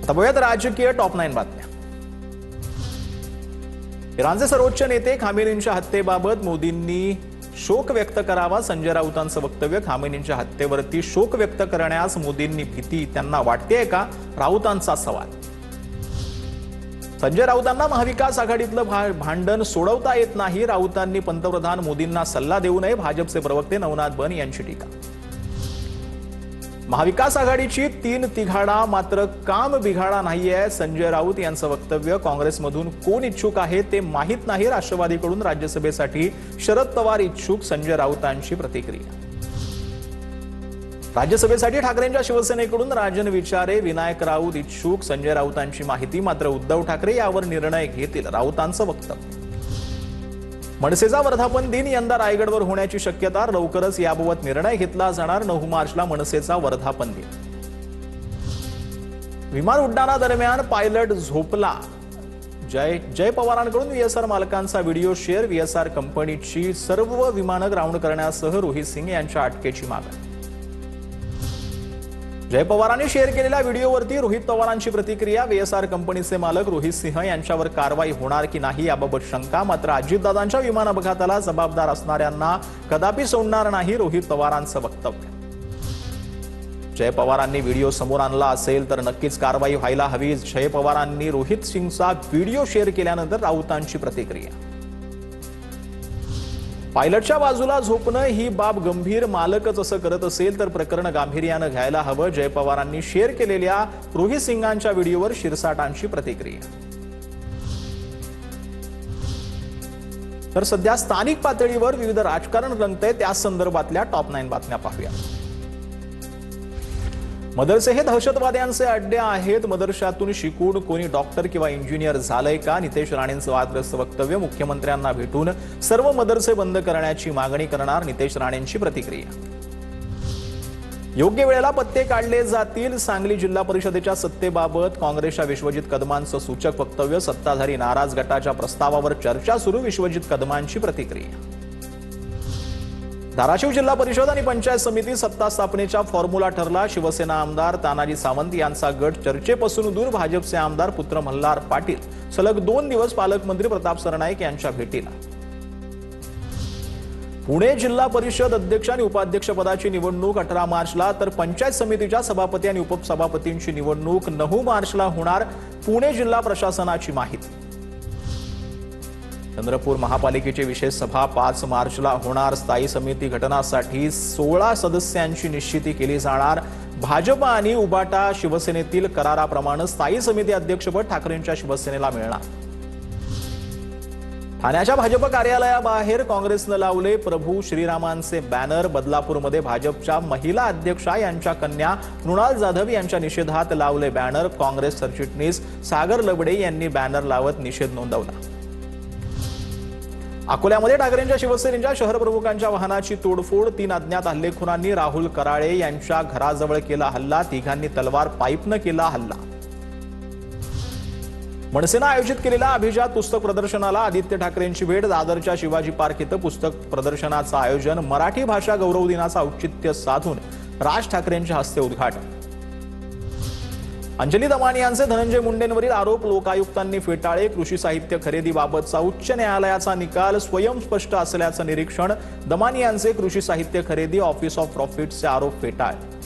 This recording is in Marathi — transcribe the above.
बघूयात राजकीय टॉप 9 बातम्या। इराणचे सर्वोच्च नेते खामेनींच्या हत्येबाबत मोदींनी शोक व्यक्त करावा। संजय राऊतांचं वक्तव्य, खामेनींच्या हत्येवरती शोक व्यक्त करण्यास मोदींनी भीती त्यांना वाटतेय का, राऊतांचा सवाल। संजय राऊतांना महाविकास आघाडीतलं भांडण सोडवता येत नाही, राऊतांनी पंतप्रधान मोदींना सल्ला देऊ नये, भाजपचे प्रवक्ते नवनाथ बन यांची टीका। महाविकास आघाडीची 3 तिघाडा मात्र काम बिघाडा नाहीये, संजय राऊत यांचं वक्तव्य। काँग्रेसमधून कोण इच्छुक आहे ते माहित नाही, राष्ट्रवादीकडून राज्यसभेसाठी शरद पवार इच्छुक, संजय राऊतांची प्रतिक्रिया। राज्यसभेसाठी ठाकरेंच्या शिवसेनेकडून राजन विचारे, विनायक राऊत इच्छुक, संजय राऊतांची माहिती। मात्र उद्धव ठाकरे यावर निर्णय घेतील, राऊतांचं वक्तव्य। मनसेचा वर्धापन दिन यंदा रायगडवर होण्याची शक्यता, लवकरच याबाबत निर्णय घेतला जाणार। 9 मार्चला मनसेचा वर्धापन दिन। विमान उड्डाणादरम्यान पायलट झोपला, जय पवारांकडून व्हीएसआर मालकांचा व्हिडिओ शेअर, व्हीएसआर कंपनीची सर्व विमानं ग्राउंड करण्यासह रोहित सिंग यांच्या अटकेची मागणी। जय पवारांनी शेअर केलेल्या व्हिडिओवरती रोहित पवारांची प्रतिक्रिया, व्हीएसआर कंपनीचे मालक रोहित सिंह यांच्यावर कारवाई होणार की नाही याबाबत शंका। मात्र अजितदादांच्या विमान अपघाताला जबाबदार असणाऱ्यांना कदापि सोडणार नाही, रोहित पवारांचं वक्तव्य। जय पवारांनी व्हिडिओ समोर आणला असेल तर नक्कीच कारवाई व्हायला हवी, जय पवारांनी रोहित सिंगचा व्हिडिओ शेअर केल्यानंतर राऊतांची प्रतिक्रिया। पायलटच्या बाजूला झोपणं ही बाब गंभीर, मालकच असं करत असेल तर प्रकरण गांभीर्यानं घ्यायला हवं, जय पवारांनी शेअर केलेल्या रोहित सिंगांच्या व्हिडिओवर शिरसाटांची प्रतिक्रिया। तर सध्या स्थानिक पातळीवर विविध राजकारण रंगतंय, त्या संदर्भातल्या टॉप 9 बातम्या पाहूया। मदरसे हे दहशतवाद्यांचे अड्डे आहेत, मदरशातून शिकून कोणी डॉक्टर किंवा इंजिनियर झालंय का, नितेश राणेंचं वादग्रस्त वक्तव्य। मुख्यमंत्र्यांना भेटून सर्व मदरसे बंद करण्याची मागणी करणार, नितेश राणेंची प्रतिक्रिया। योग्य वेळेला पत्ते काढले जातील, सांगली जिल्हा परिषदेच्या सत्तेबाबत काँग्रेसच्या विश्वजित कदमांचं सूचक वक्तव्य। सत्ताधारी नाराज गटाच्या प्रस्तावावर चर्चा सुरू, विश्वजित कदमांची प्रतिक्रिया। धाराशिव जिल्हा परिषद आणि पंचायत समिती सत्ता स्थापनेच्या फॉर्म्युला ठरला, शिवसेना आमदार तानाजी सावंत यांचा गट चर्चेपासून दूर, भाजपचे आमदार पुत्र मल्हार पाटील सलग 2 दिवस पालकमंत्री प्रताप सरनाईक यांच्या भेटीला। पुणे जिल्हा परिषद अध्यक्ष आणि उपाध्यक्ष पदाची निवडणूक 18 मार्चला, तर पंचायत समितीच्या सभापती आणि उपसभापतींची निवडणूक 9 मार्चला होणार, पुणे जिल्हा प्रशासनाची माहिती। चंद्रपूर महापालिकेची विशेष सभा 5 मार्चला होणार, स्थायी समिती घटनासाठी 16 सदस्यांची निश्चिती केली जाणार। भाजप आणि उबाटा शिवसेनेतील कराराप्रमाणे स्थायी समिती अध्यक्षपद ठाकरेंच्या शिवसेनेला मिळणार। ठाण्याच्या भाजप कार्यालयाबाहेर काँग्रेसनं लावले प्रभू श्रीरामांचे बॅनर, बदलापूरमध्ये भाजपच्या महिला अध्यक्षा यांच्या कन्या मृणाल जाधव यांच्या निषेधात लावले बॅनर, काँग्रेस सरचिटणीस सागर लबडे यांनी बॅनर लावत निषेध नोंदवला। अकोल्यामध्ये ठाकरेंच्या शिवसेनेच्या शहर प्रमुखांच्या वाहनाची तोडफोड, 3 अज्ञात हल्लेखोरांनी राहुल कराळे यांच्या घराजवळ केला हल्ला, तिघांनी तलवार पाईपनं केला हल्ला। मनसेनं आयोजित केलेल्या अभिजात पुस्तक प्रदर्शनाला आदित्य ठाकरेंची भेट, दादरच्या शिवाजी पार्क इथं पुस्तक प्रदर्शनाचं आयोजन, मराठी भाषा गौरव दिनाचं औचित्य साधून राज ठाकरेंच्या हस्ते उद्घाटन। अंजली दमानी यांचे धनंजय मुंडेंवरील आरोप लोकायुक्तांनी फेटाळले, कृषी साहित्य खरेदीबाबतचा उच्च न्यायालयाचा निकाल स्वयंस्पष्ट असल्याचं निरीक्षण, दमानी यांचे कृषी साहित्य खरेदी ऑफिस ऑफ प्रॉफिट्सचे आरोप फेटाळले।